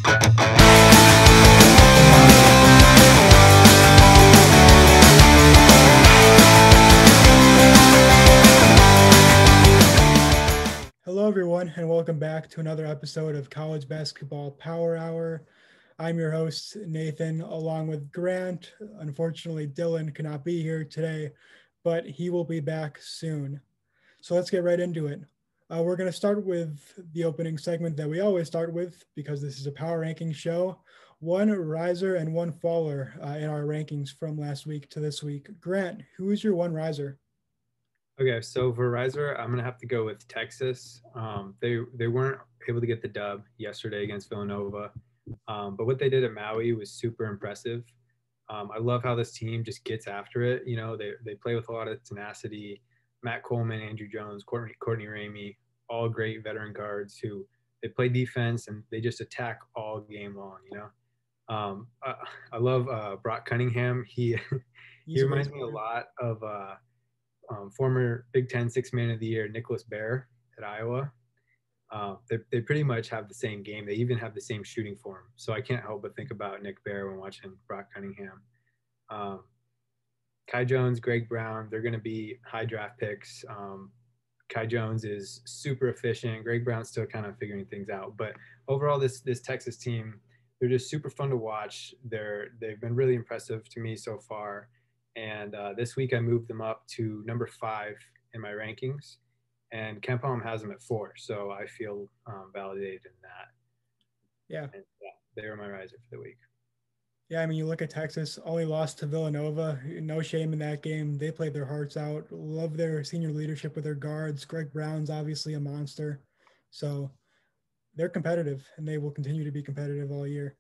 Hello, everyone, and welcome back to another episode of College Basketball Power Hour. I'm your host, Nathan, along with Grant. Unfortunately, Dylan could not be here today, but he will be back soon. So let's get right into it. We're going to start with the opening segment that we always start with because this is a power ranking show. One riser and one faller in our rankings from last week to this week. Grant, who is your one riser? Okay, so for riser, I'm gonna have to go with Texas. They weren't able to get the dub yesterday against Villanova, but what they did at Maui was super impressive. I love how this team just gets after it. You know, they play with a lot of tenacity. Matt Coleman, Andrew Jones, Courtney Ramey, all great veteran guards who they play defense and they just attack all game long. You know, I love Brock Cunningham. He he reminds me a lot of former Big Ten Sixth Man of the Year Nicholas Bear at Iowa. They pretty much have the same game. They even have the same shooting form. So I can't help but think about Nick Bear when watching Brock Cunningham. Kai Jones, Greg Brown, they're going to be high draft picks. Kai Jones is super efficient. Greg Brown's still kind of figuring things out. But overall, this Texas team, they're just super fun to watch. They've been really impressive to me so far. And this week I moved them up to number 5 in my rankings. And KenPom has them at 4. So I feel validated in that. Yeah. And, they were my riser for the week. Yeah, I mean, you look at Texas, only lost to Villanova. No shame in that game. They played their hearts out. Love their senior leadership with their guards. Greg Brown's obviously a monster. So they're competitive, and they will continue to be competitive all year.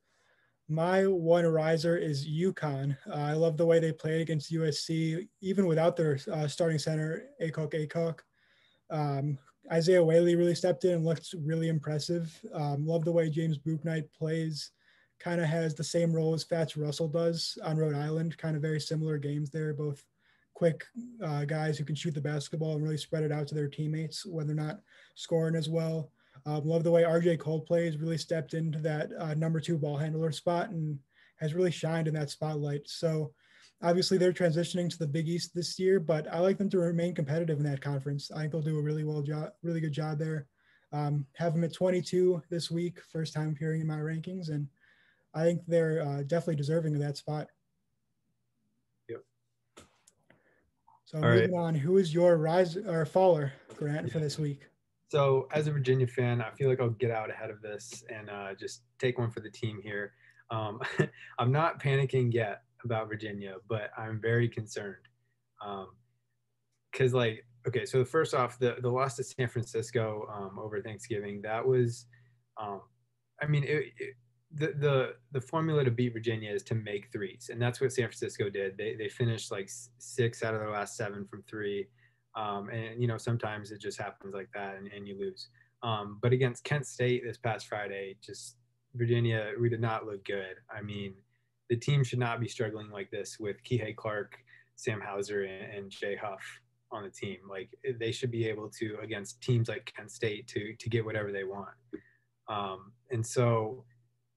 My one riser is UConn. I love the way they played against USC, even without their starting center, Aycock. Isaiah Whaley really stepped in and looked really impressive. Love the way James Bouknight plays. Kind of has the same role as Fats Russell does on Rhode Island. Kind of very similar games there. Both quick guys who can shoot the basketball and really spread it out to their teammates when they're not scoring as well. Love the way RJ Cole plays, really stepped into that number 2 ball handler spot and has really shined in that spotlight. So obviously they're transitioning to the Big East this year, but I like them to remain competitive in that conference. I think they'll do a really good job there. Have them at 22 this week, first time appearing in my rankings, and I think they're definitely deserving of that spot. Yep. So moving on, who is your rise or faller, Grant, for this week? So as a Virginia fan, I feel like I'll get out ahead of this and just take one for the team here. I'm not panicking yet about Virginia, but I'm very concerned. Because okay, so first off, the loss to San Francisco over Thanksgiving, that was, I mean, the formula to beat Virginia is to make threes, and that's what San Francisco did. They finished like 6 out of their last 7 from 3. And, you know, sometimes it just happens like that and you lose. But against Kent State this past Friday, just Virginia, we did not look good. I mean, the team should not be struggling like this with Kihei Clark, Sam Hauser, and Jay Huff on the team. Like, they should be able to, against teams like Kent State, to get whatever they want. And so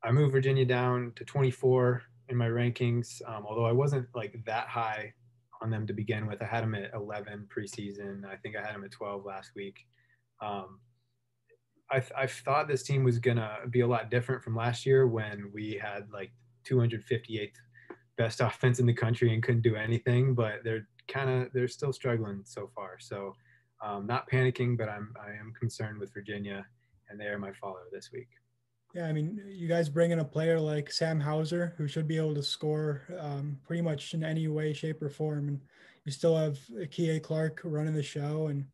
I moved Virginia down to 24 in my rankings, although I wasn't like that high on them to begin with. I had them at 11 preseason. I think I had them at 12 last week. I thought this team was going to be a lot different from last year when we had like 258th best offense in the country and couldn't do anything, but they're still struggling so far. So not panicking, but I am concerned with Virginia, and they are my follow this week. Yeah, I mean, you guys bring in a player like Sam Hauser, who should be able to score pretty much in any way, shape, or form. And you still have Kihei Clark running the show and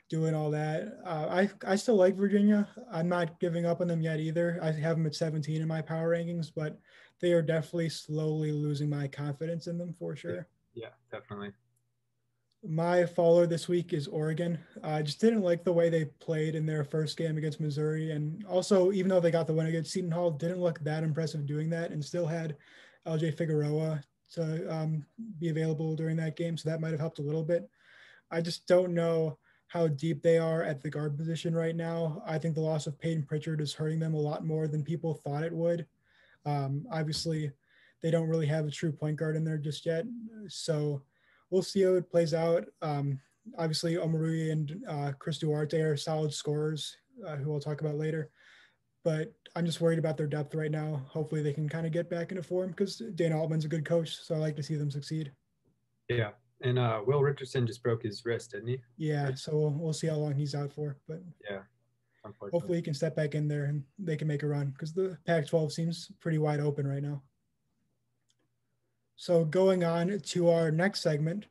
doing all that. I still like Virginia. I'm not giving up on them yet either. I have them at 17 in my power rankings, but they are definitely slowly losing my confidence in them for sure. Yeah, definitely. My follower this week is Oregon. I just didn't like the way they played in their first game against Missouri. And also, even though they got the win against Seton Hall, didn't look that impressive doing that and still had LJ Figueroa to be available during that game. So that might have helped a little bit. I just don't know how deep they are at the guard position right now. I think the loss of Peyton Pritchard is hurting them a lot more than people thought it would. Obviously, they don't really have a true point guard in there just yet. So we'll see how it plays out. Obviously, Omarui and Chris Duarte are solid scorers, who we'll talk about later. But I'm just worried about their depth right now. Hopefully, they can kind of get back into form because Dana Altman's a good coach. So I like to see them succeed. Yeah. And Will Richardson just broke his wrist, didn't he? Yeah. So we'll see how long he's out for. But Yeah, unfortunately. hopefully, he can step back in there and they can make a run because the Pac 12 seems pretty wide open right now. So going on to our next segment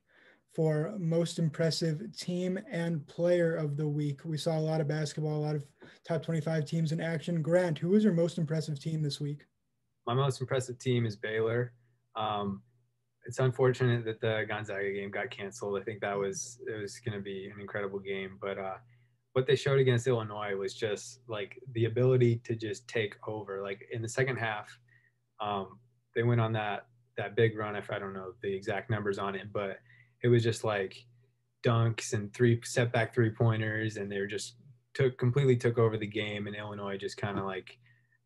for most impressive team and player of the week. We saw a lot of basketball, a lot of top 25 teams in action. Grant, who was your most impressive team this week? My most impressive team is Baylor. It's unfortunate that the Gonzaga game got canceled. I think it was going to be an incredible game, but what they showed against Illinois was just like the ability to just take over. Like in the second half, they went on that big run. If I don't know the exact numbers on it, but it was just like dunks and setback 3-pointers, and they were just completely took over the game. And Illinois just kind of like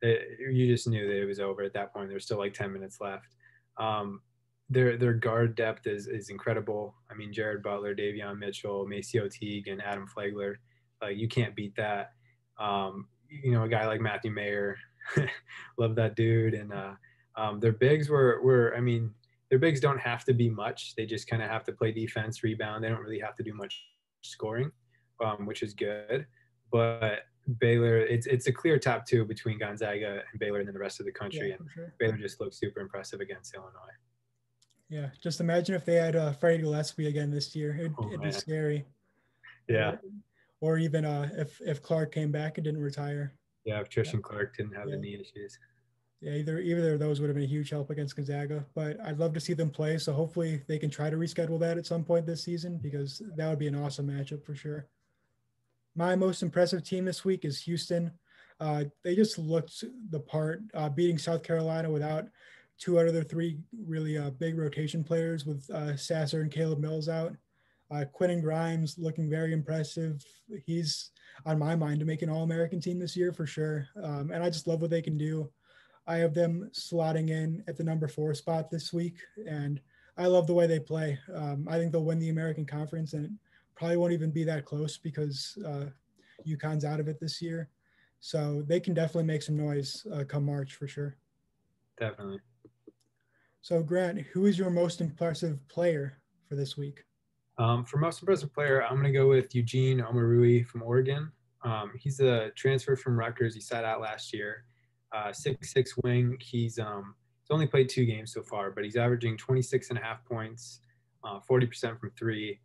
you just knew that it was over at that point. There's still like 10 minutes left. Their guard depth is incredible. I mean, Jared Butler, Davion Mitchell, Maceo Teague, and Adam Flagler. You can't beat that. A guy like Matthew Mayer, love that dude. And their bigs I mean, their bigs don't have to be much. They just kind of have to play defense, rebound. They don't really have to do much scoring, which is good. But Baylor, it's a clear top two between Gonzaga and Baylor and then the rest of the country. Yeah, and sure. Baylor just looks super impressive against Illinois. Yeah, just imagine if they had Freddie Gillespie again this year. It'd be scary. Yeah. Or even if Clark came back and didn't retire. Yeah, if Tristan Clark didn't have the knee issues. Yeah, either of those would have been a huge help against Gonzaga. But I'd love to see them play. So hopefully they can try to reschedule that at some point this season because that would be an awesome matchup for sure. My most impressive team this week is Houston. They just looked the part, beating South Carolina without two out of their three really big rotation players with Sasser and Caleb Mills out. Quentin Grimes looking very impressive. He's on my mind to make an All-American team this year for sure. And I just love what they can do. I have them slotting in at the number 4 spot this week, and I love the way they play. I think they'll win the American Conference, and it probably won't even be that close because UConn's out of it this year. So they can definitely make some noise come March for sure. Definitely. So Grant, who is your most impressive player for this week? For most impressive player, I'm going to go with Eugene Omarui from Oregon. He's a transfer from Rutgers. He sat out last year. 6'6" wing. He's only played 2 games so far, but he's averaging 26.5 points, 40% from 3.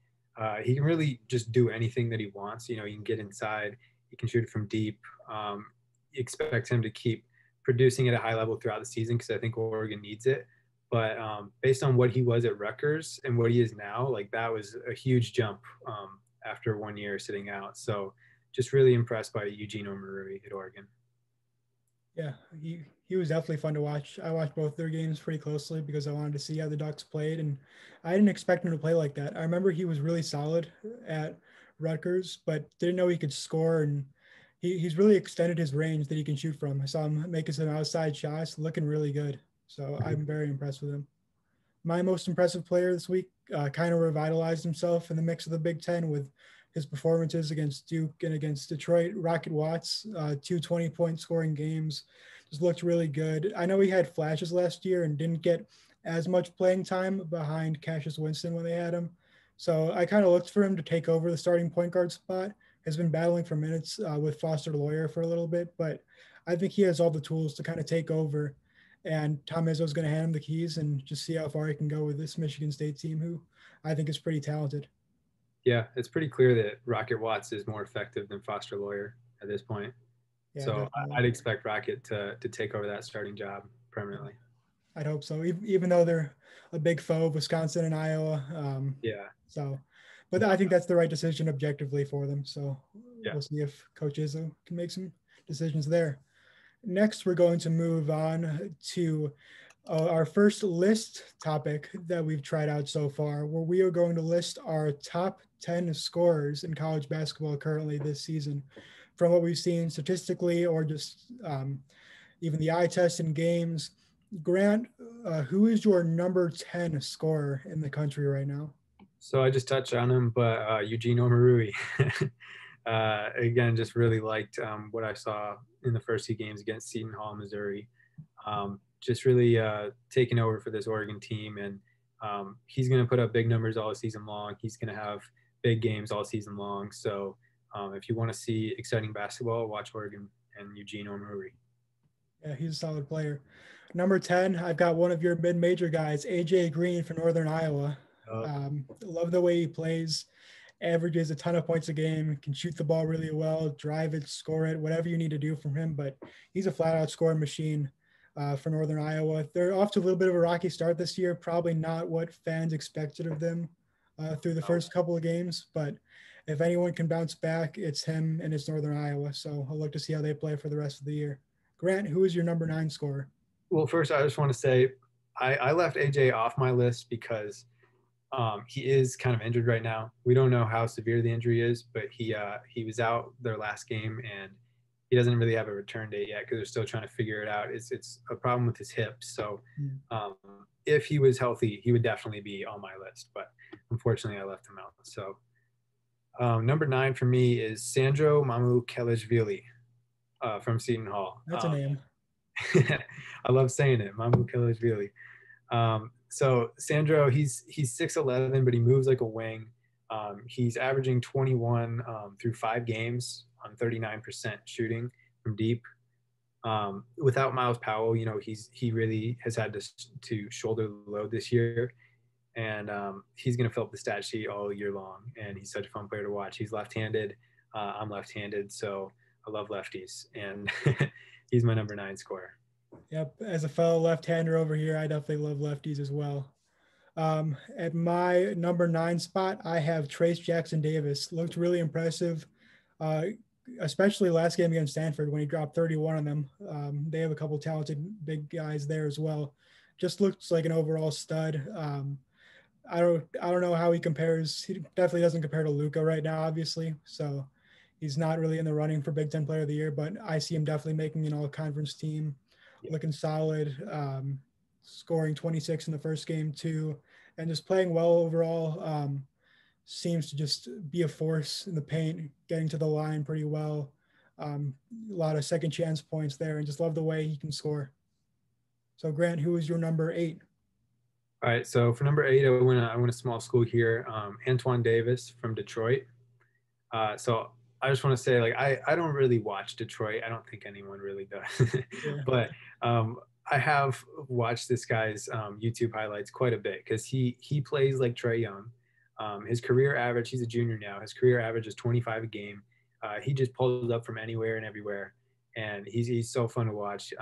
He can really just do anything that he wants. He can get inside. He can shoot it from deep. You expect him to keep producing at a high level throughout the season because I think Oregon needs it. But based on what he was at Rutgers and what he is now, like that was a huge jump after 1 year sitting out. So just really impressed by Eugene Omarui at Oregon. Yeah, he was definitely fun to watch. I watched both their games pretty closely because I wanted to see how the Ducks played, and I didn't expect him to play like that. I remember he was really solid at Rutgers, but didn't know he could score, and he's really extended his range that he can shoot from. I saw him making some outside shots, looking really good. So I'm very impressed with him. My most impressive player this week kind of revitalized himself in the mix of the Big Ten with his performances against Duke and against Detroit. Rocket Watts, 2 20-point scoring games, just looked really good. I know he had flashes last year and didn't get as much playing time behind Cassius Winston when they had him. So I kind of looked for him to take over the starting point guard spot. Has been battling for minutes with Foster Loyer for a little bit, but I think he has all the tools to kind of take over. And Tom Izzo's going to hand him the keys and just see how far he can go with this Michigan State team, who I think is pretty talented. Yeah, it's pretty clear that Rocket Watts is more effective than Foster Loyer at this point. Yeah, so definitely. I'd expect Rocket to take over that starting job permanently. I'd hope so, even though they're a big foe of Wisconsin and Iowa. Yeah. So, but I think that's the right decision objectively for them. So We'll see if Coach Izzo can make some decisions there. Next, we're going to move on to Our first list topic that we've tried out so far, where we are going to list our top 10 scorers in college basketball currently this season, from what we've seen statistically or just even the eye test in games. Grant, who is your number 10 scorer in the country right now? So I just touched on him, but Eugene Omarui. Again, just really liked what I saw in the first two games against Seton Hall, Missouri. Just really taking over for this Oregon team, and he's going to put up big numbers all season long. He's going to have big games all season long. So if you want to see exciting basketball, watch Oregon and Eugene Omarui. Yeah, he's a solid player. Number 10, I've got one of your mid-major guys, AJ Green from Northern Iowa. Love the way he plays, averages a ton of points a game, can shoot the ball really well, drive it, score it, whatever you need to do from him. But he's a flat-out scoring machine for Northern Iowa. They're off to a little bit of a rocky start this year, probably not what fans expected of them through the first couple of games. But if anyone can bounce back, it's him and it's Northern Iowa. So I'll look to see how they play for the rest of the year. Grant, who is your number 9 scorer? Well, first, I just want to say I left AJ off my list because he is kind of injured right now. We don't know how severe the injury is, but he was out their last game and he doesn't really have a return date yet because they're still trying to figure it out. It's a problem with his hips. So if he was healthy, he would definitely be on my list. But unfortunately, I left him out. So number 9 for me is Sandro Mamukelashvili from Seton Hall. That's a name. I love saying it, Mamukelashvili. So Sandro, he's 6'11", but he moves like a wing. He's averaging 21 through 5 games on 39% shooting from deep. Without Miles Powell, he really has had to shoulder the load this year, and he's going to fill up the stat sheet all year long. And he's such a fun player to watch. He's left-handed. I'm left-handed, so I love lefties, and he's my number 9 scorer. Yep, as a fellow left-hander over here, I definitely love lefties as well. At my number 9 spot, I have Trace Jackson Davis. Looked really impressive, especially last game against Stanford when he dropped 31 on them. They have a couple talented big guys there as well. Just looks like an overall stud. I don't know how he compares. He definitely doesn't compare to Luka right now, obviously. So he's not really in the running for Big Ten Player of the Year, but I see him definitely making an all-conference team. Looking solid, scoring 26 in the first game too, and just playing well overall. Seems to just be a force in the paint, getting to the line pretty well. A lot of second chance points there, and just love the way he can score. So Grant, who is your number 8? All right, so for number 8, I went a small school here, Antoine Davis from Detroit. So I just want to say, I don't really watch Detroit. I don't think anyone really does. Yeah. But I have watched this guy's YouTube highlights quite a bit because he plays like Trae Young. His career average, he's a junior now. His career average is 25 a game. He just pulls up from anywhere and everywhere. And he's so fun to watch.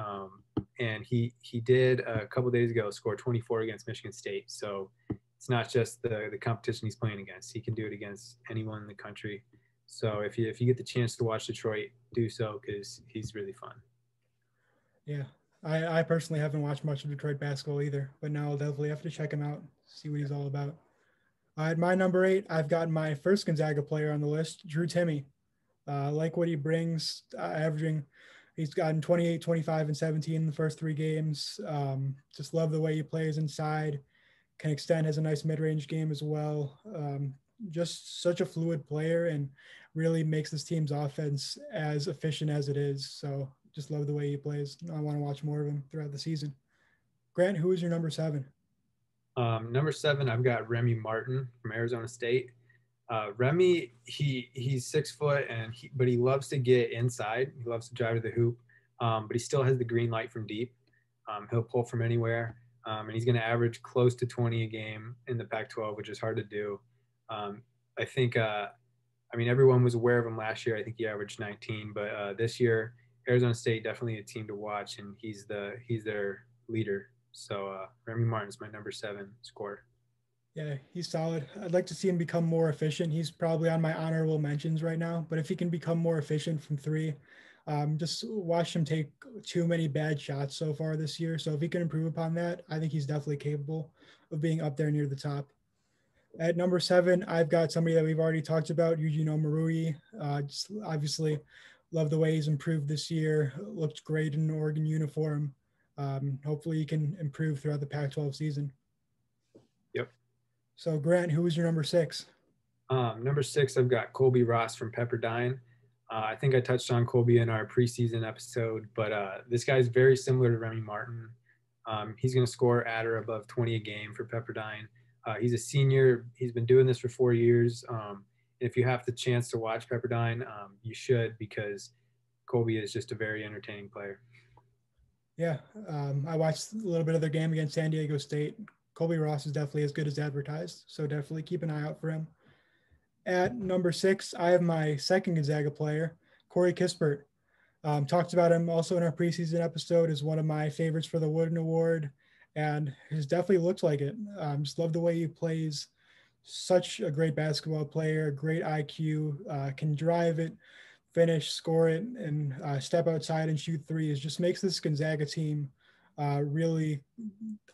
And he did a couple days ago score 24 against Michigan State. So it's not just the competition he's playing against. He can do it against anyone in the country. So if you get the chance to watch Detroit, do so because he's really fun. Yeah, I personally haven't watched much of Detroit basketball either, but now I'll definitely have to check him out, see what he's all about. At my number 8, I've got my first Gonzaga player on the list, Drew Timme. Like what he brings, averaging, he's gotten 28, 25, and 17 in the first 3 games. Just love the way he plays inside, can extend, has a nice mid-range game as well. Just such a fluid player and really makes this team's offense as efficient as it is. So just love the way he plays. I want to watch more of him throughout the season. Grant, who is your number 7? Number 7, I've got Remy Martin from Arizona State. Remy, he's 6 foot but he loves to get inside. He loves to drive to the hoop, but he still has the green light from deep. He'll pull from anywhere, and he's going to average close to 20 a game in the Pac-12, which is hard to do. I think, everyone was aware of him last year. I think he averaged 19, but this year, Arizona State definitely a team to watch, and he's their leader. So Remy Martin's my number 7 scorer. Yeah, he's solid. I'd like to see him become more efficient. He's probably on my honorable mentions right now, but if he can become more efficient from 3, Just watched him take too many bad shots so far this year. So if he can improve upon that, I think he's definitely capable of being up there near the top. At number 7, I've got somebody that we've already talked about, Eugene Omarui. Just obviously love the way he's improved this year. Looked great in an Oregon uniform. Hopefully he can improve throughout the Pac-12 season. Yep. So Grant, who was your number 6? Number 6, I've got Colby Ross from Pepperdine. I think I touched on Colby in our preseason episode, but this guy's very similar to Remy Martin. He's going to score at or above 20 a game for Pepperdine. He's a senior. He's been doing this for 4 years. If you have the chance to watch Pepperdine, you should, because Colby is just a very entertaining player. Yeah, I watched a little bit of their game against San Diego State. Colby Ross is definitely as good as advertised, so definitely keep an eye out for him. At number 6, I have my second Gonzaga player, Corey Kispert. Talked about him also in our preseason episode as one of my favorites for the Wooden Award, and has definitely looked like it. Just love the way he plays. Such a great basketball player, great IQ, can drive it, finish, score it, and step outside and shoot threes. Just makes this Gonzaga team really.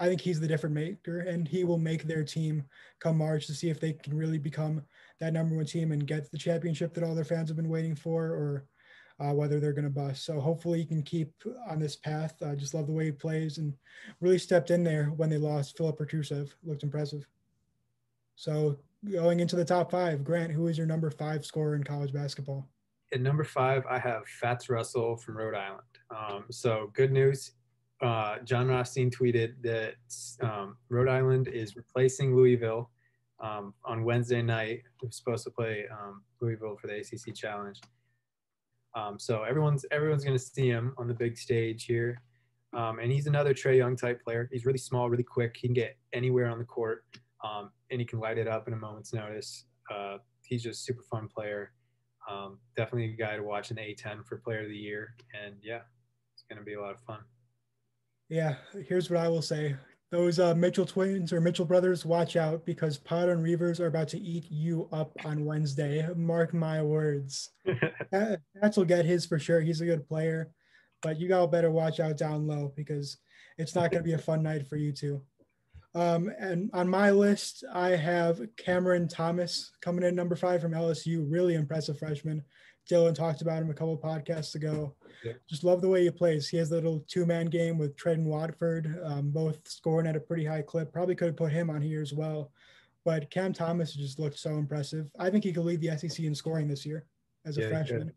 I think he's the difference maker, and he will make their team come March to see if they can really become that number 1 team and get the championship that all their fans have been waiting for, or whether they're going to bust. So hopefully he can keep on this path. I just love the way he plays and really stepped in there when they lost Philip Petrusev. Looked impressive. So going into the top 5, Grant, who is your number 5 scorer in college basketball? At number 5, I have Fats Russell from Rhode Island. So good news. John Rothstein tweeted that Rhode Island is replacing Louisville on Wednesday night. We're supposed to play Louisville for the ACC Challenge. So everyone's going to see him on the big stage here. And he's another Trae Young type player. He's really small, really quick. He can get anywhere on the court, and he can light it up in a moment's notice. He's just a super fun player. Definitely a guy to watch in the A10 for Player of the Year. And yeah, it's going to be a lot of fun. Yeah, here's what I will say. Those Mitchell twins or Mitchell brothers, watch out, because Potter and Reavers are about to eat you up on Wednesday. Mark my words. That's will get his for sure. He's a good player, but you all better watch out down low, because it's not going to be a fun night for you two. And on my list, I have Cameron Thomas coming in number 5 from LSU. Really impressive freshman. Dylan talked about him a couple of podcasts ago. Yeah. Just love the way he plays. He has a little 2-man game with Tread and Watford, both scoring at a pretty high clip. Probably could have put him on here as well. But Cam Thomas just looked so impressive. I think he could lead the SEC in scoring this year as a freshman,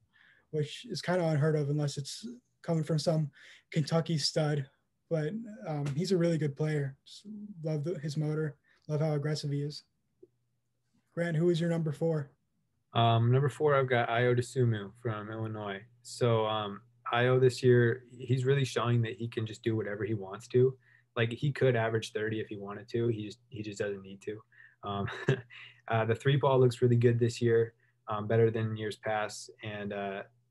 which is kind of unheard of unless it's coming from some Kentucky stud. But he's a really good player. Just love his motor. Love how aggressive he is. Grant, who is your number 4? Number 4, I've got Ayo Dosunmu from Illinois. So Ayo this year, he's really showing that he can just do whatever he wants to. Like, he could average 30 if he wanted to. He just doesn't need to. The 3-ball looks really good this year, better than years past, and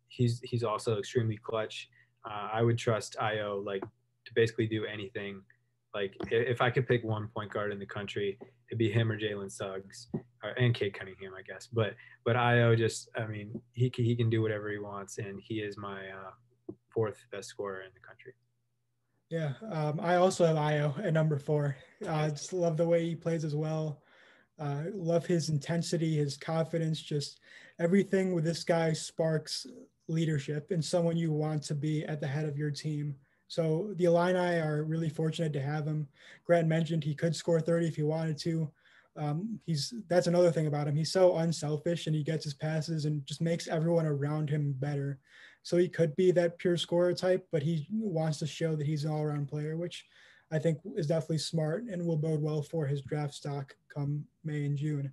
he's also extremely clutch. I would trust Ayo to basically do anything. Like, if I could pick one point guard in the country, it'd be him or Jalen Suggs, and Cade Cunningham, I guess. But Ayo he can do whatever he wants, and he is my 4th best scorer in the country. Yeah, I also have Ayo at number 4. Just love the way he plays as well. Love his intensity, his confidence, just everything with this guy sparks leadership and someone you want to be at the head of your team. So the Illini are really fortunate to have him. Grant mentioned he could score 30 if he wanted to. That's another thing about him. He's so unselfish, and he gets his passes and just makes everyone around him better. So he could be that pure scorer type, but he wants to show that he's an all-around player, which I think is definitely smart and will bode well for his draft stock come May and June.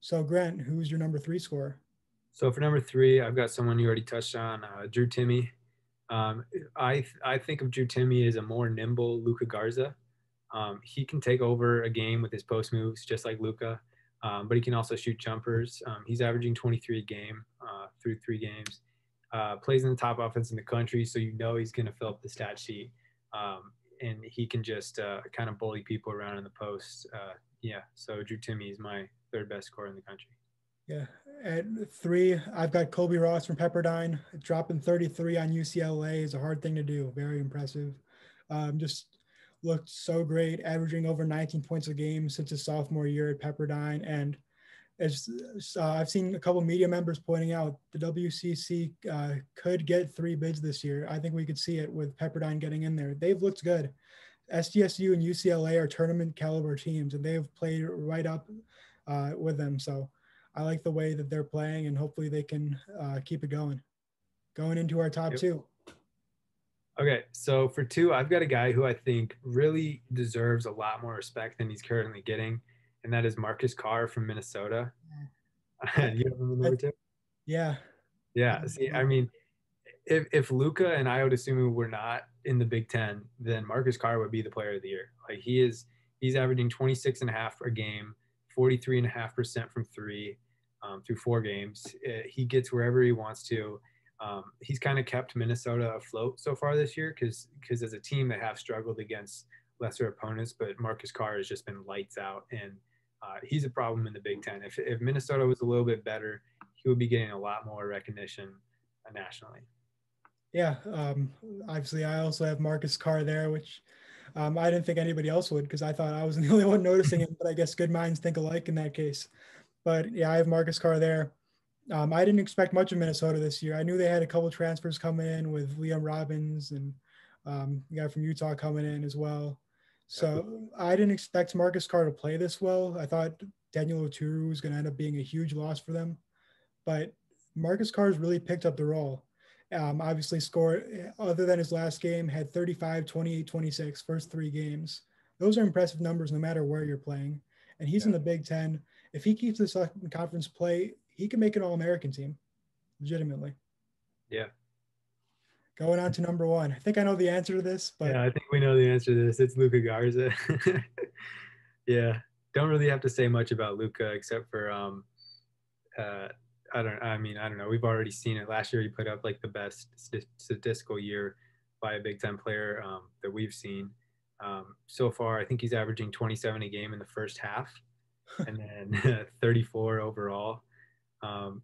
So Grant, who's your number 3 scorer? So for number 3, I've got someone you already touched on, Drew Timme. I think of Drew Timme as a more nimble Luka Garza. He can take over a game with his post moves just like Luka, but he can also shoot jumpers. He's averaging 23 a game through 3 games. Plays in the top offense in the country, so he's going to fill up the stat sheet. And he can just kind of bully people around in the post. So Drew Timme is my 3rd best scorer in the country. Yeah, At three, I've got Colby Ross from Pepperdine. Dropping 33 on UCLA is a hard thing to do. Very impressive. Just looked so great, averaging over 19 points a game since his sophomore year at Pepperdine. And as I've seen a couple media members pointing out, the WCC could get three bids this year. I think we could see it with Pepperdine getting in there. They've looked good. SDSU and UCLA are tournament caliber teams, and they've played right up with them. So I like the way that they're playing, and hopefully they can keep it going. Going into our top Yep. two. Okay, so for two, I've got a guy who I think really deserves a lot more respect than he's currently getting, and that is Marcus Carr from Minnesota. I, You have him in I, number two? yeah. Yeah. See, I mean, if Luca and Iota Sumu were not in the Big Ten, then Marcus Carr would be the player of the year. Like he's averaging 26 and a half a game, 43.5% from three through 4 games. He gets wherever he wants to. He's kind of kept Minnesota afloat so far this year because as a team they have struggled against lesser opponents, but Marcus Carr has just been lights out, and he's a problem in the Big Ten. If Minnesota was a little bit better, he would be getting a lot more recognition nationally. Yeah. Obviously, I also have Marcus Carr there, which I didn't think anybody else would because I thought I was the only one noticing it. But I guess good minds think alike in that case. But yeah, I have Marcus Carr there. I didn't expect much of Minnesota this year. I knew they had a couple transfers coming in with Liam Robbins and the guy from Utah coming in as well. So I didn't expect Marcus Carr to play this well. I thought Daniel Oturu was going to end up being a huge loss for them. But Marcus Carr has really picked up the role. Obviously scored, other than his last game, had 35, 28, 26, first 3 games. Those are impressive numbers no matter where you're playing. And he's in the Big Ten. If he keeps this conference play, he can make an All-American team, legitimately. Yeah. Going on to number one. I think I know the answer to this, but yeah, I think we know the answer to this. It's Luka Garza. Yeah, don't really have to say much about Luka except for I don't know. We've already seen it. Last year he put up like the best statistical year by a Big Ten player that we've seen. So far, I think he's averaging 27 a game in the first half, and then 34 overall.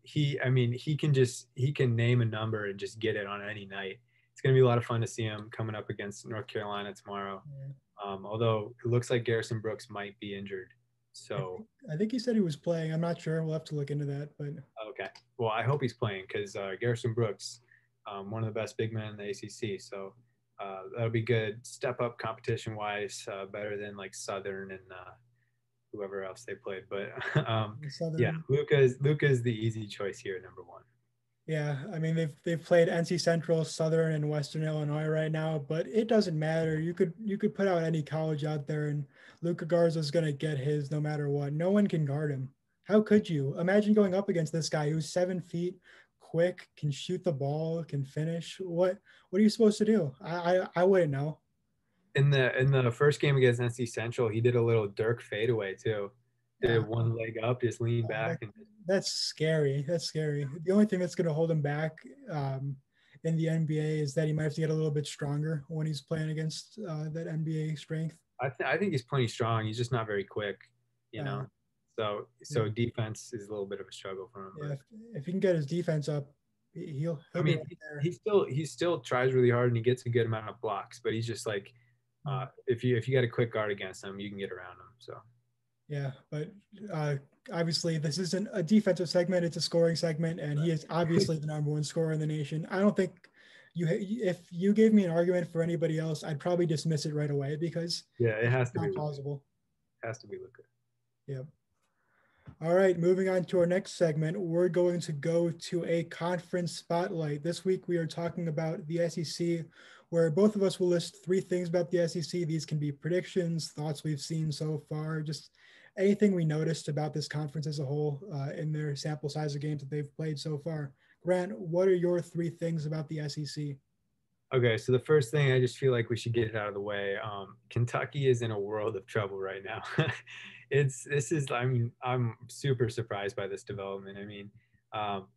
He can name a number and just get it on any night. It's going to be a lot of fun to see him coming up against North Carolina tomorrow. Although it looks like Garrison Brooks might be injured. So I think he said he was playing. I'm not sure. We'll have to look into that. But okay, well, I hope he's playing because Garrison Brooks, one of the best big men in the ACC. So that'll be good. Step up competition wise, better than like Southern and whoever else they played. But yeah, Luka's the easy choice here, number one. Yeah, I mean they've played NC Central, Southern, and Western Illinois right now, but it doesn't matter. You could put out any college out there, and Luka Garza's gonna get his no matter what. No one can guard him. How could you imagine going up against this guy who's 7 feet, quick, can shoot the ball, can finish? What are you supposed to do? I wouldn't know. In the first game against NC Central, he did a little Dirk fadeaway too. Did one leg up, just lean back, and that's scary. That's scary. The only thing that's going to hold him back in the NBA is that he might have to get a little bit stronger when he's playing against that NBA strength. I think he's plenty strong. He's just not very quick, you know. So yeah. Defense is a little bit of a struggle for him. Yeah, if he can get his defense up, he'll be right there. He still tries really hard and he gets a good amount of blocks, but he's just like if you got a quick guard against him, you can get around him. So yeah, but obviously this isn't a defensive segment; it's a scoring segment, and he is obviously the number one scorer in the nation. I don't think if you gave me an argument for anybody else, I'd probably dismiss it right away because it has to be plausible. It has to be Luka. Yep. All right, moving on to our next segment, we're going to go to a conference spotlight. This week we are talking about the SEC, where both of us will list 3 things about the SEC. These can be predictions, thoughts we've seen so far, just anything we noticed about this conference as a whole in their sample size of games that they've played so far. Grant, what are your 3 things about the SEC? Okay, so the first thing, I just feel like we should get it out of the way. Kentucky is in a world of trouble right now. I'm super surprised by this development. I mean,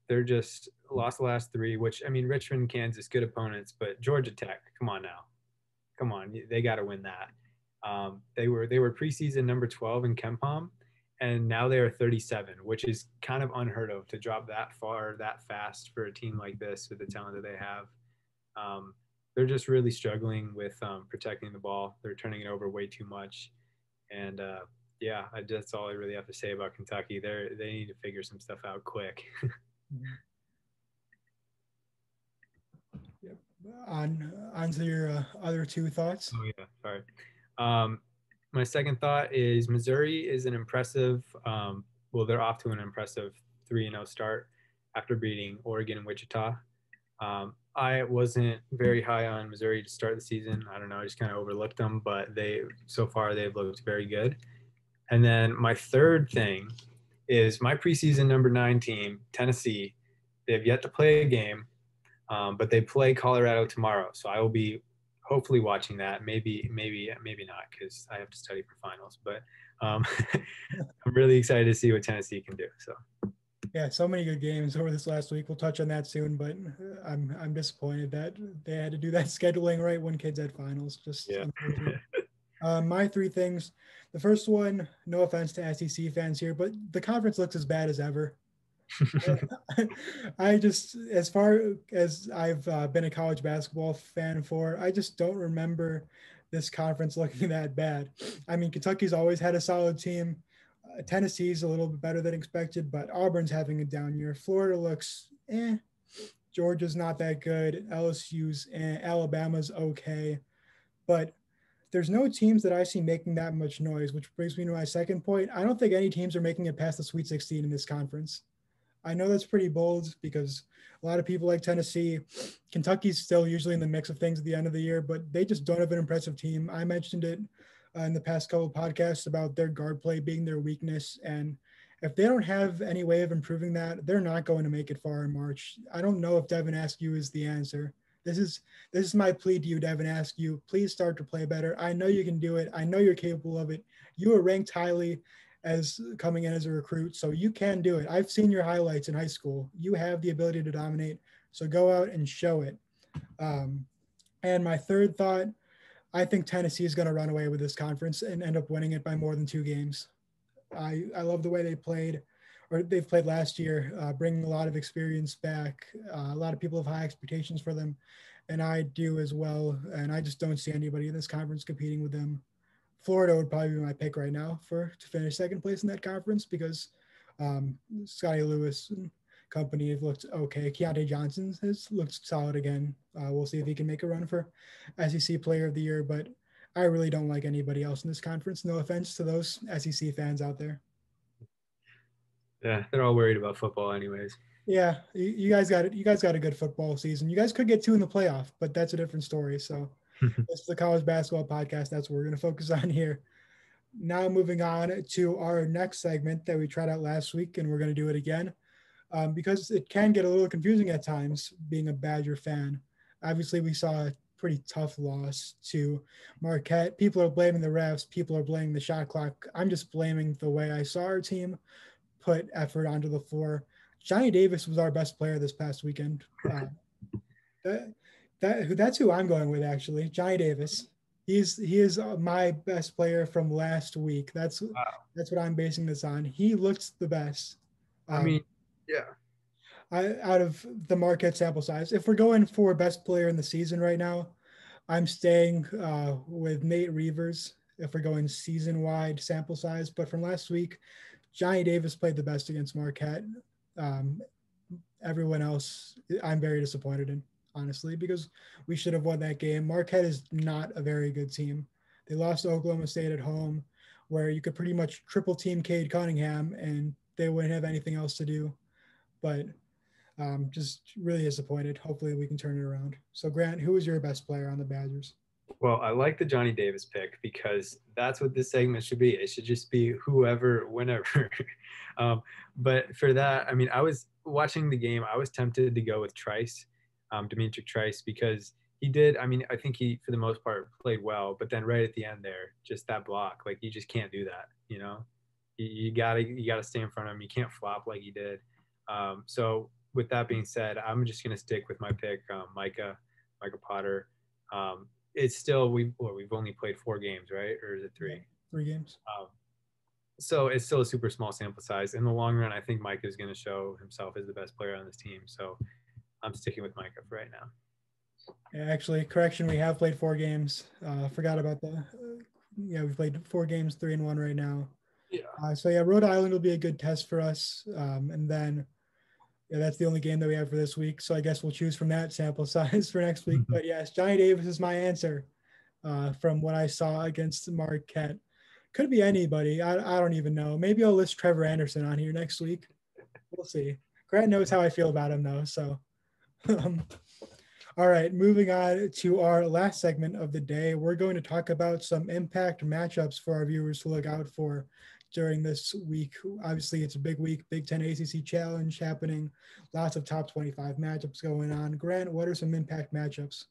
they're just lost the last 3, which, I mean, Richmond, Kansas, good opponents, but Georgia Tech, come on now. Come on, they got to win that. They were preseason number 12 in KenPom, and now they are 37, which is kind of unheard of to drop that far that fast for a team like this with the talent that they have. Um, they're just really struggling with protecting the ball. They're turning it over way too much, and yeah, that's all I really have to say about Kentucky. They need to figure some stuff out quick. Yep. On to your other two thoughts. Oh yeah, sorry. My second thought is Missouri is an impressive. Well, they're off to an impressive 3-0 start after beating Oregon and Wichita. I wasn't very high on Missouri to start the season. I don't know, I just kind of overlooked them, but so far they've looked very good. And then my third thing is my preseason number 9 team, Tennessee. They have yet to play a game, but they play Colorado tomorrow, so I will be hopefully watching that. Maybe not because I have to study for finals. But I'm really excited to see what Tennessee can do. So yeah, so many good games over this last week. We'll touch on that soon, but I'm disappointed that they had to do that scheduling right when kids had finals. Just yeah. My three things. The first one, no offense to SEC fans here, but the conference looks as bad as ever. I just, as far as I've been a college basketball fan for, I just don't remember this conference looking that bad. I mean, Kentucky's always had a solid team. Tennessee's a little bit better than expected, but Auburn's having a down year. Florida looks Georgia's not that good. LSU's Alabama's okay, but there's no teams that I see making that much noise, which brings me to my second point. I don't think any teams are making it past the Sweet 16 in this conference. I know that's pretty bold because a lot of people like Tennessee. Kentucky's still usually in the mix of things at the end of the year, but they just don't have an impressive team. I mentioned it in the past couple of podcasts about their guard play being their weakness. And if they don't have any way of improving that, they're not going to make it far in March. I don't know if Devin Askew is the answer. This is my plea to you, Devin Askew. Please start to play better. I know you can do it. I know you're capable of it. You were ranked highly as coming in as a recruit, so you can do it. I've seen your highlights in high school. You have the ability to dominate, so go out and show it. And my third thought, I think Tennessee is going to run away with this conference and end up winning it by more than 2 games. I love the way they played, or they've played last year, bringing a lot of experience back. A lot of people have high expectations for them, and I do as well. And I just don't see anybody in this conference competing with them. Florida would probably be my pick right now to finish second place in that conference because Scotty Lewis and company have looked okay. Keontae Johnson has looked solid again. We'll see if he can make a run for SEC Player of the Year, but I really don't like anybody else in this conference. No offense to those SEC fans out there. Yeah, they're all worried about football anyways. Yeah, you guys got it. You guys got a good football season. You guys could get 2 in the playoff, but that's a different story. So this is the college basketball podcast. That's what we're going to focus on here. Now moving on to our next segment that we tried out last week, and we're going to do it again because it can get a little confusing at times being a Badger fan. Obviously, we saw a pretty tough loss to Marquette. People are blaming the refs. People are blaming the shot clock. I'm just blaming the way I saw our team put effort onto the floor. Johnny Davis was our best player this past weekend. That's who I'm going with, actually. Johnny Davis. He is my best player from last week. That's what I'm basing this on. He looked the best. I mean, yeah. Out of the Marquette sample size. If we're going for best player in the season right now, I'm staying with Nate Reavers if we're going season-wide sample size. But from last week, Johnny Davis played the best against Marquette. Everyone else, I'm very disappointed in, honestly, because we should have won that game. Marquette is not a very good team. They lost to Oklahoma State at home, where you could pretty much triple team Cade Cunningham, and they wouldn't have anything else to do. But just really disappointed. Hopefully we can turn it around. So, Grant, who is your best player on the Badgers? Well, I like the Johnny Davis pick because that's what this segment should be. It should just be whoever, whenever. But for that, I mean, I was watching the game. I was tempted to go with Trice, Dimitri Trice, because he did. I mean, I think he, for the most part, played well. But then right at the end there, just that block, like you just can't do that. You know, you gotta stay in front of him. You can't flop like he did. So with that being said, I'm just gonna stick with my pick, Micah Potter. It's still we've only played 4 games, right? Or is it 3? Yeah, 3 games. So it's still a super small sample size. In the long run, I think Micah is going to show himself as the best player on this team. So I'm sticking with Micah for right now. Yeah, actually, correction, we have played 4 games. Forgot about the. Yeah, we've played 4 games, 3-1 right now. Yeah. So yeah, Rhode Island will be a good test for us. And then yeah, that's the only game that we have for this week. So I guess we'll choose from that sample size for next week. But yes, Johnny Davis is my answer from what I saw against Marquette. Could be anybody. I don't even know. Maybe I'll list Trevor Anderson on here next week. We'll see. Grant knows how I feel about him though. So all right, moving on to our last segment of the day. We're going to talk about some impact matchups for our viewers to look out for during this week. Obviously, it's a big week, Big Ten ACC Challenge happening, lots of top 25 matchups going on. Grant, what are some impact matchups?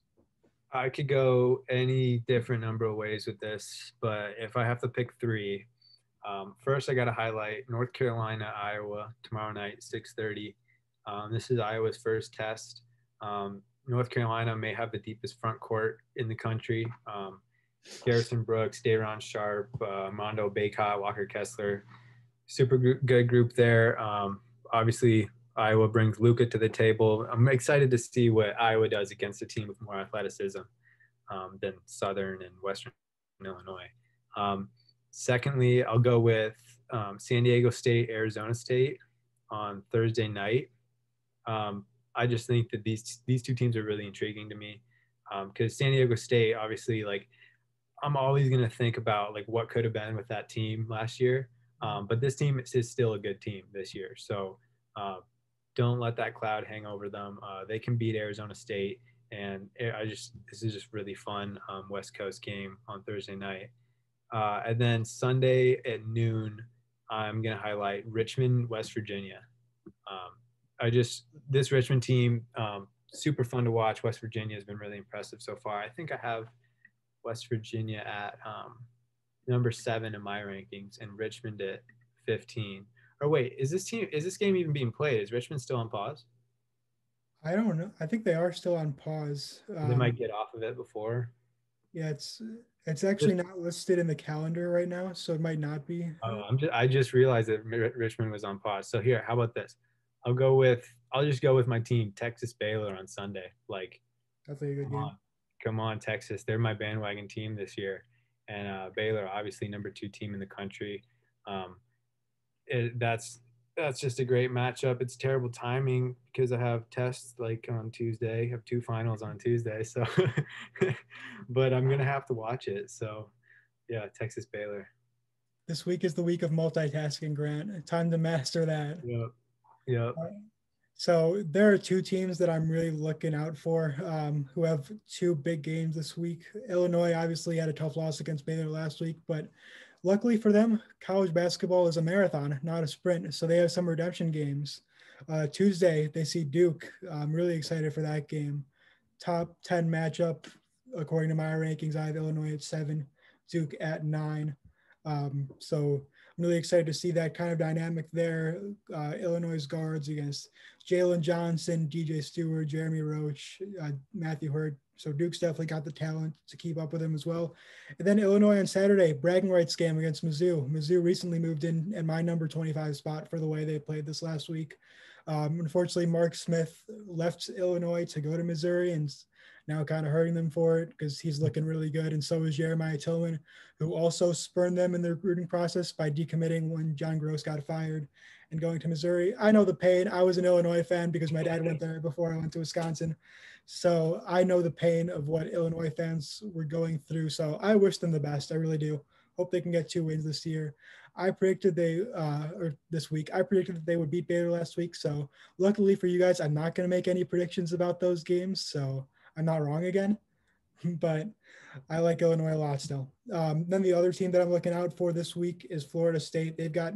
I could go any different number of ways with this, but if I have to pick three, first I got to highlight North Carolina, Iowa tomorrow night, 6:30. This is Iowa's first test. North Carolina may have the deepest front court in the country. Garrison Brooks, Day'Ron Sharp, Mondo Baycott, Walker Kessler, super good group there. Obviously, Iowa brings Luka to the table. I'm excited to see what Iowa does against a team with more athleticism than Southern and Western Illinois. Secondly, I'll go with San Diego State, Arizona State on Thursday night. I just think that these two teams are really intriguing to me because San Diego State, obviously, like I'm always going to think about like what could have been with that team last year. But this team is still a good team this year. So don't let that cloud hang over them. They can beat Arizona State. And this is just really fun West Coast game on Thursday night. And then Sunday at noon, I'm going to highlight Richmond, West Virginia. This Richmond team, super fun to watch. West Virginia has been really impressive so far. I think I have West Virginia at number 7 in my rankings and Richmond at 15. Or wait, is this game even being played? Is Richmond still on pause? I don't know. I think they are still on pause. They might get off of it before. Yeah, it's actually not listed in the calendar right now, so it might not be. Oh, I just realized that Richmond was on pause. So here, how about this? I'll just go with my team, Texas Baylor on Sunday. Like, That's a good game. Come on, Texas. They're my bandwagon team this year. And Baylor, obviously number 2 team in the country. That's just a great matchup. It's terrible timing because I have tests like on Tuesday. I have 2 finals on Tuesday. So, but I'm going to have to watch it. So, yeah, Texas Baylor. This week is the week of multitasking, Grant. Time to master that. Yep. So there are 2 teams that I'm really looking out for who have 2 big games this week. Illinois obviously had a tough loss against Baylor last week, but luckily for them, college basketball is a marathon, not a sprint. So they have some redemption games. Tuesday, they see Duke. I'm really excited for that game. Top 10 matchup, according to my rankings. I have Illinois at 7, Duke at 9. So I'm really excited to see that kind of dynamic there. Illinois guards against Jalen Johnson, DJ Stewart, Jeremy Roach, Matthew Hurt. So Duke's definitely got the talent to keep up with him as well. And then Illinois on Saturday, bragging rights game against Mizzou. Mizzou recently moved in at my number 25 spot for the way they played this last week. Unfortunately, Mark Smith left Illinois to go to Missouri and now kind of hurting them for it because he's looking really good. And so is Jeremiah Tillman, who also spurned them in the recruiting process by decommitting when John Gross got fired and going to Missouri. I know the pain. I was an Illinois fan because my dad went there before I went to Wisconsin. So I know the pain of what Illinois fans were going through. So I wish them the best. I really do. Hope they can get 2 wins this year. I predicted this week, I predicted that they would beat Baylor last week. So luckily for you guys, I'm not going to make any predictions about those games. So I'm not wrong again, but I like Illinois a lot still. Then the other team that I'm looking out for this week is Florida State. They've got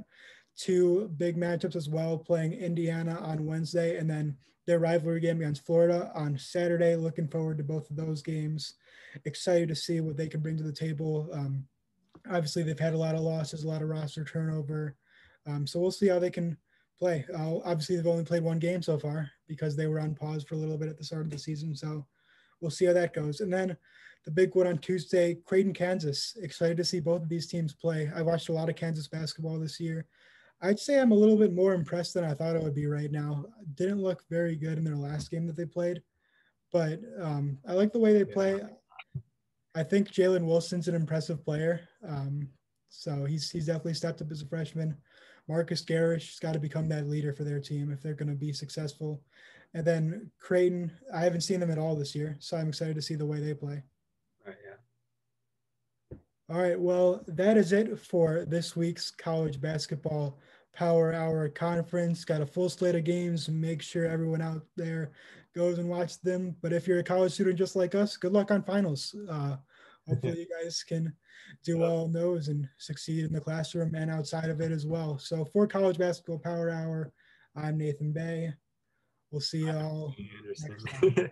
2 big matchups as well, playing Indiana on Wednesday and then their rivalry game against Florida on Saturday. Looking forward to both of those games. Excited to see what they can bring to the table. Obviously, they've had a lot of losses, a lot of roster turnover. So we'll see how they can play. Obviously, they've only played 1 game so far because they were on pause for a little bit at the start of the season. So we'll see how that goes. And then the big one on Tuesday, Creighton, Kansas. Excited to see both of these teams play. I watched a lot of Kansas basketball this year. I'd say I'm a little bit more impressed than I thought it would be right now. Didn't look very good in their last game that they played, but I like the way they play. I think Jalen Wilson's an impressive player. So he's definitely stepped up as a freshman. Marcus Garrish has got to become that leader for their team if they're going to be successful. And then Creighton, I haven't seen them at all this year, so I'm excited to see the way they play. Right, yeah. All right, well, that is it for this week's college basketball Power Hour conference. Got a full slate of games. Make sure everyone out there goes and watch them. But if you're a college student just like us, good luck on finals. Hopefully you guys can do well in those and succeed in the classroom and outside of it as well. So for College Basketball Power Hour, I'm Nathan Bay. We'll see you all next time.